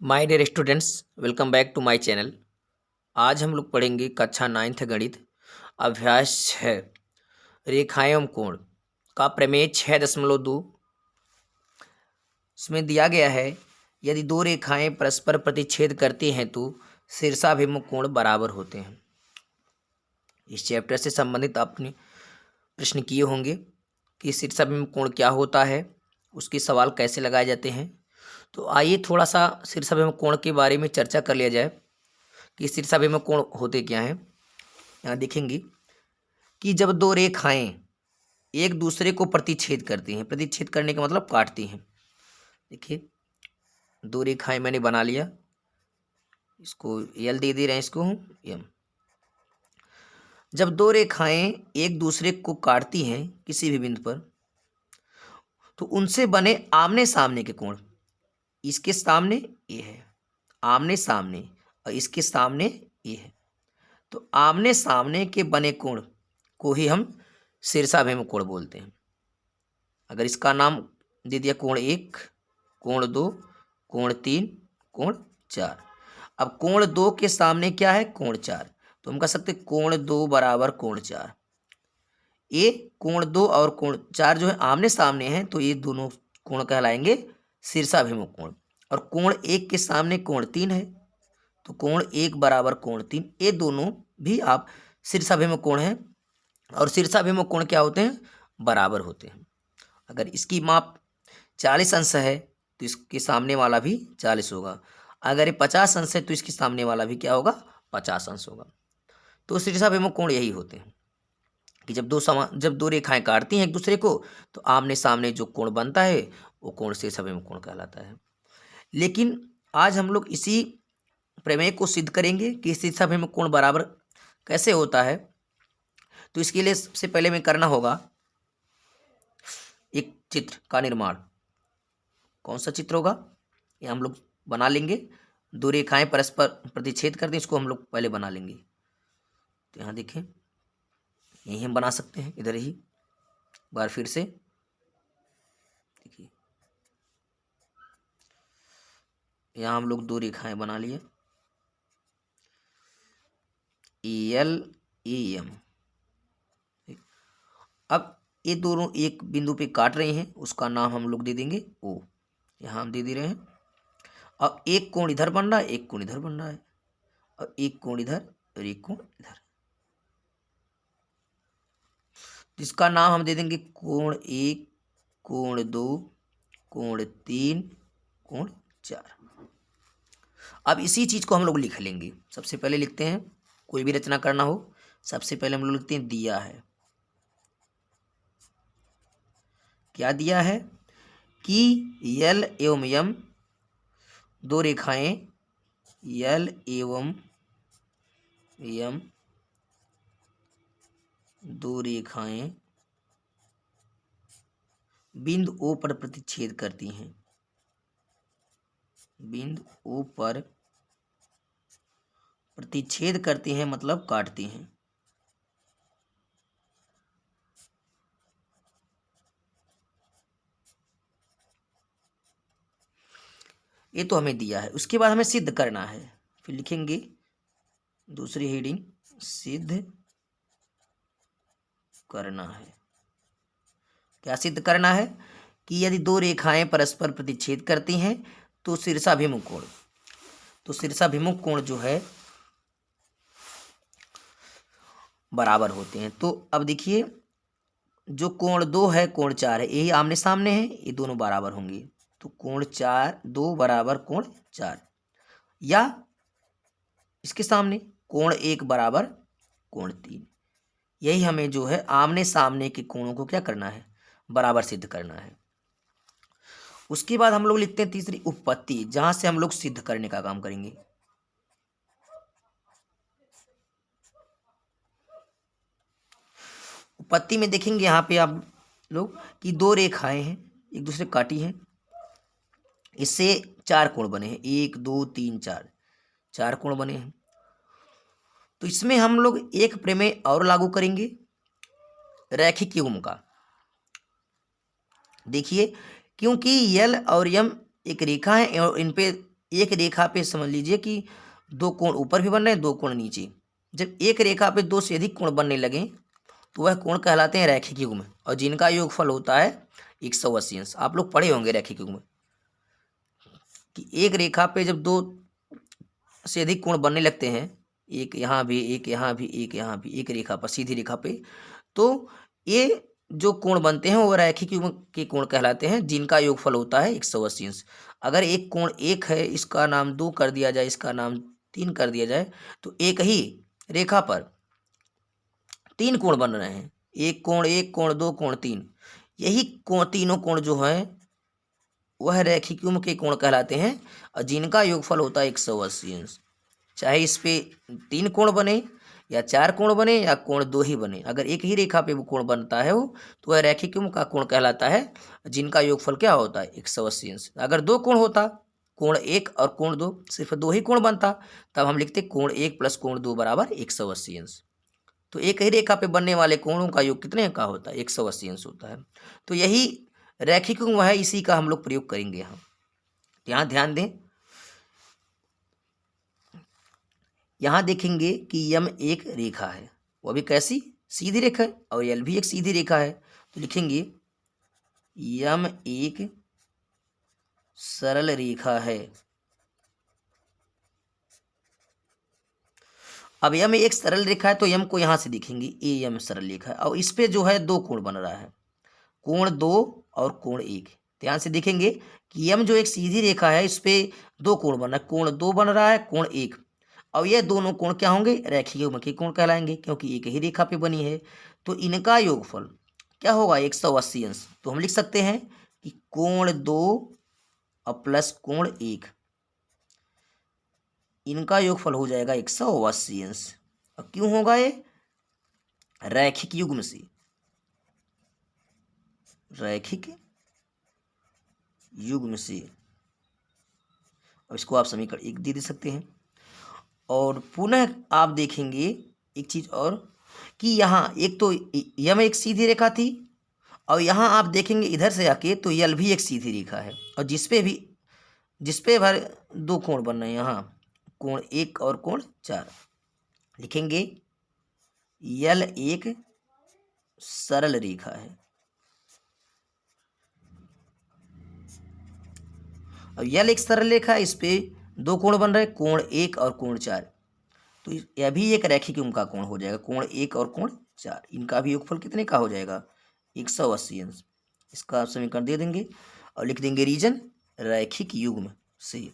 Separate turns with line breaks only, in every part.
My dear students, welcome back to my channel. आज हम लोग पढ़ेंगे कक्षा 9th गणित अभ्यास 6 रेखाएं एवं कोण का प्रमेय 6.2। इसमें दिया गया है यदि दो रेखाएं परस्पर प्रतिच्छेद करती हैं तो शीर्षाभिमुख कोण बराबर होते हैं। इस चैप्टर से संबंधित आपने प्रश्न किए होंगे कि शीर्षाभिमुख कोण क्या होता है, उसके सवाल कैसे लगाए जाते हैं। तो आइए थोड़ा सा शीर्षाभिमुख कोण के बारे में चर्चा कर लिया जाए कि शीर्षाभिमुख कोण होते क्या हैं। यहाँ देखेंगे कि जब दो रेखाएं एक दूसरे को प्रतिच्छेद करती हैं, प्रतिच्छेद करने का मतलब काटती हैं। देखिए दो रेखाएं मैंने बना लिया, इसको यल दे रहे हैं, इसको हम एम। जब दो रेखाएं एक दूसरे को काटती हैं किसी भी बिंदु पर, तो उनसे बने आमने सामने के कोण, इसके सामने ये है आमने सामने और इसके सामने ये है, तो आमने सामने के बने कोण को ही हम शीर्षाभिमुख कोण बोलते हैं। अगर इसका नाम दे दिया कोण 1, कोण 2, कोण 3, कोण 4। अब कोण 2 के सामने क्या है? कोण 4। तो हम कह सकते कोण 2 बराबर कोण 4। ये कोण 2 और कोण 4 जो है आमने सामने हैं, तो ये दोनों कोण कहलाएंगे शीर्षाभिमुख कोण। और कोण 1 के सामने कोण 3 है, तो कोण 1 बराबर कोण 3। ये दोनों भी आप शीर्षाभिमुख कोण हैं। और शीर्षाभिमुख कोण क्या होते हैं? बराबर होते हैं। अगर इसकी माप 40 अंश है तो इसके सामने वाला भी 40 होगा। अगर ये 50 अंश है तो इसके सामने वाला भी क्या होगा? 50 अंश होगा। तो शीर्षाभिमुख कोण यही होते हैं कि जब दो रेखाएं काटती हैं एक दूसरे को, तो आमने सामने जो कोण बनता है वो कोण शीर्षाभिमुख कोण कहलाता है। लेकिन आज हम लोग इसी प्रमेय को सिद्ध करेंगे कि शीर्षाभिमुख कोण बराबर कैसे होता है। तो इसके लिए सबसे पहले में करना होगा एक चित्र का निर्माण। कौन सा चित्र होगा? ये हम लोग बना लेंगे। दो रेखाएं परस्पर प्रतिच्छेद करते हैं, इसको हम लोग पहले बना लेंगे। तो यहाँ देखें, यही हम बना सकते हैं, इधर ही बार फिर से देखिए, यहाँ हम लोग दो रेखाएं बना लिए, एल ए एम। अब ये दोनों एक बिंदु पे काट रहे हैं, उसका नाम हम लोग दे देंगे ओ। यहाँ हम दे रहे हैं। अब एक कोण इधर बन रहा है, एक कोण इधर बन रहा है, और एक कोण इधर और एक कोण इधर, जिसका नाम हम दे देंगे कोण 1, कोण 2, कोण 3, कोण 4। अब इसी चीज को हम लोग लिख लेंगे। सबसे पहले लिखते हैं, कोई भी रचना करना हो सबसे पहले हम लोग लिखते हैं दिया है। क्या दिया है? कि यल एवं यम दो रेखाएं, यल एवं यम दो रेखाएं बिंदु ओ पर प्रतिच्छेद करती हैं, बिंदु ओ पर प्रतिच्छेद करती हैं मतलब काटती हैं। ये तो हमें दिया है। उसके बाद हमें सिद्ध करना है। फिर लिखेंगे दूसरी हेडिंग, सिद्ध करना है। क्या सिद्ध करना है? कि यदि दो रेखाएं परस्पर प्रतिच्छेद करती हैं तो शीर्षाभिमुख कोण, तो शीर्षाभिमुख कोण जो है बराबर होते हैं। तो अब देखिए, जो कोण 2 है, कोण 4 है, यही आमने सामने है, ये दोनों बराबर होंगे। तो कोण 2 बराबर कोण 4, या इसके सामने कोण 1 बराबर कोण 3। यही हमें जो है आमने सामने के कोणों को क्या करना है? बराबर सिद्ध करना है। उसके बाद हम लोग लिखते हैं तीसरी उपपत्ति, जहां से हम लोग सिद्ध करने का काम करेंगे। उपपत्ति में देखेंगे यहाँ पे आप लोग कि दो रेखाएं हैं एक दूसरे काटी हैं, इससे 4 कोण बने हैं, 1 2 3 4, 4 कोण बने हैं। तो इसमें हम लोग एक प्रमेय और लागू करेंगे, रैखिक युग्म का। देखिए, क्योंकि यल और यम एक रेखा है और इन पे एक रेखा पे समझ लीजिए कि दो कोण ऊपर भी बन रहे हैं, दो कोण नीचे। जब एक रेखा पे दो से अधिक कोण बनने लगे तो वह कोण कहलाते हैं रैखिक युग्म, और जिनका योगफल होता है 180 अंश। आप लोग पढ़े होंगे रैखिक युग्म कि एक रेखा पे जब दो से अधिक कोण बनने लगते हैं, एक यहाँ भी, एक यहाँ भी, एक यहाँ भी, एक रेखा पर, सीधी रेखा पे, तो ये जो कोण बनते हैं वो रैखिक युग्म के कोण कहलाते हैं, जिनका योगफल होता है 180 अंश। अगर एक कोण एक है, इसका नाम 2 कर दिया जाए, इसका नाम 3 कर दिया जाए, तो एक ही रेखा पर 3 कोण बन रहे हैं, एक कोण, दो कोण, 3। यही कोण, तीनों कोण जो हैं वह रैखिक युग्म के कोण कहलाते हैं, और जिनका योगफल होता है 180 अंश। चाहे इस पे 3 कोण बने या 4 कोण बने या कोण 2 ही बने, अगर एक ही रेखा पे वो कोण बनता है वो, तो वह रैखिक युग्म का कोण कहलाता है, जिनका योगफल क्या होता है 180 अंश। अगर 2 कोण होता, कोण 1 और कोण 2, सिर्फ 2 ही कोण बनता, तब हम लिखते कोण 1 प्लस कोण 2 बराबर 180 अंश। तो एक ही रेखा पे बनने वाले कोणों का योग कितने का होता है 180 अंश होता है। तो यही रैखिक युग्म है, इसी का हम लोग प्रयोग करेंगे यहाँ। यहाँ ध्यान दें, यहाँ देखेंगे कि यम एक रेखा है, वो भी कैसी, सीधी रेखा है, और यल भी एक सीधी रेखा है। तो लिखेंगे यम एक सरल रेखा है। अब यम एक सरल रेखा है तो यम को यहाँ से देखेंगे, ए यम सरल रेखा है, और इस पे जो है दो कोण बन रहा है, कोण 2 और कोण 1। ध्यान से देखेंगे कि यम जो एक सीधी रेखा है, इस पे दो कोण बन रहा है, कोण 2 बन रहा है, कोण 1। और ये दोनों कोण क्या होंगे, रैखिक युग्म के कोण कहलाएंगे, क्योंकि एक ही रेखा पे बनी है। तो इनका योगफल क्या होगा 180 अंश। तो हम लिख सकते हैं कि कोण 2 और प्लस कोण 1, इनका योगफल हो जाएगा 180 अंश। और क्यों होगा ये, रैखिक युग्म से, रैखिक युग्म से। अब इसको आप समीकरण 1 दे सकते हैं। और पुनः आप देखेंगे एक चीज और, कि यहाँ एक तो यम एक सीधी रेखा थी, और यहाँ आप देखेंगे इधर से आके तो यल भी एक सीधी रेखा है, और जिसपे भर दो कोण बन रहे हैं, यहाँ कोण 1 और कोण 4। लिखेंगे यल एक सरल रेखा है। अब यल एक सरल रेखा है, इस पे दो कोण बन रहे हैं, कोण 1 और कोण 4। तो यह भी एक रैखिक युग्म का कोण हो जाएगा, कोण 1 और कोण 4, इनका भी योगफल कितने का हो जाएगा 180 अंश। इसका आप समीकरण दे देंगे और लिख देंगे रीजन रैखिक युग्म से।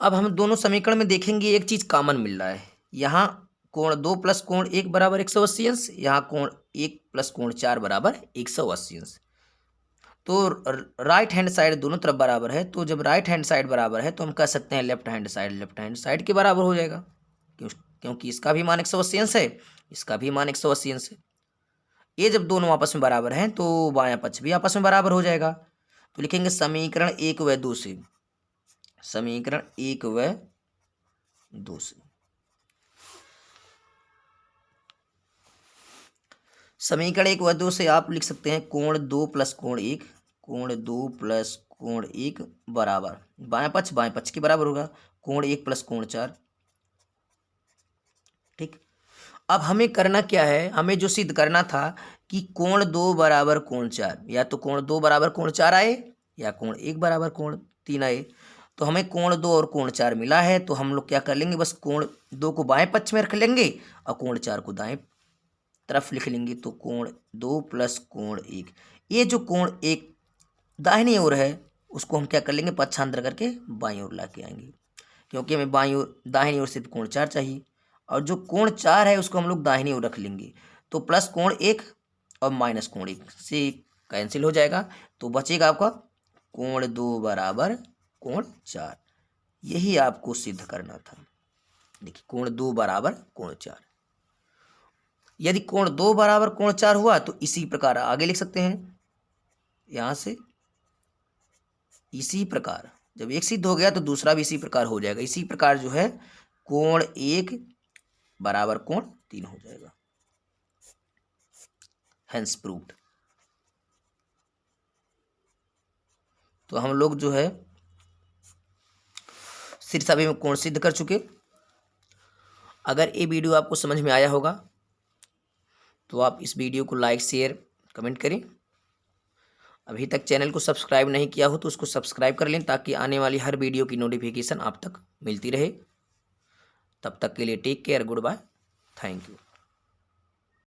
अब हम दोनों समीकरण में देखेंगे एक चीज कॉमन मिल रहा है, यहाँ कोण 2 प्लस कोण 1 बराबर 180 अंश, यहाँ कोण 1 प्लस कोण 4 बराबर 180 अंश। तो राइट हैंड साइड दोनों तरफ बराबर है, तो जब राइट हैंड साइड बराबर है तो हम कह सकते हैं लेफ्ट हैंड साइड के बराबर हो जाएगा, क्योंकि इसका भी मान 180 अंश है, इसका भी मान 180 अंश है। ये जब दोनों आपस में बराबर हैं तो बायां पक्ष भी आपस में बराबर हो जाएगा। तो लिखेंगे समीकरण 1 व 2 से, समीकरण 1 व 2 से, समीकरण 1 व 2 से आप लिख सकते हैं कोण 2 प्लस कोण 1, कोण 2 प्लस कोण 1 बराबर, बाएं पक्ष के बराबर होगा, कोण 1 प्लस कोण 4। ठीक, अब हमें करना क्या है, हमें जो सिद्ध करना था कि कोण 2 बराबर कोण 4, या तो कोण 2 बराबर कोण 4 आए या कोण 1 बराबर कोण 3 आए। तो हमें कोण 2 और कोण 4 मिला है, तो हम लोग क्या कर लेंगे, बस कोण 2 को बाएं पक्ष में रख लेंगे और कोण 4 को दाएं तरफ लिख लेंगे। तो कोण 2 प्लस कोण 1, ये जो कोण 1 दाहिनी ओर है उसको हम क्या कर लेंगे, पक्षांतर करके बाईं ओर ला के आएंगे, क्योंकि हमें बाईं ओर, दाहिनी ओर सिर्फ कोण 4 चाहिए, और जो कोण 4 है उसको हम लोग दाहिनी ओर रख लेंगे। तो प्लस कोण 1 और माइनस कोण 1 से कैंसिल हो जाएगा, तो बचेगा आपका कोण 2 बराबर कोण 4। यही आपको सिद्ध करना था। देखिए कोण 2 बराबर कोण 4, यदि कोण 2 बराबर कोण 4 हुआ तो इसी प्रकार आगे लिख सकते हैं, यहां से इसी प्रकार जब एक सिद्ध हो गया तो दूसरा भी इसी प्रकार हो जाएगा। इसी प्रकार जो है कोण 1 बराबर कोण 3 हो जाएगा। Hence proved. तो हम लोग जो है शीर्षाभिमुख कोण सिद्ध कर चुके। अगर ये वीडियो आपको समझ में आया होगा तो आप इस वीडियो को लाइक शेयर कमेंट करें। अभी तक चैनल को सब्सक्राइब नहीं किया हो तो उसको सब्सक्राइब कर लें ताकि आने वाली हर वीडियो की नोटिफिकेशन आप तक मिलती रहे। तब तक के लिए take care, goodbye, thank you.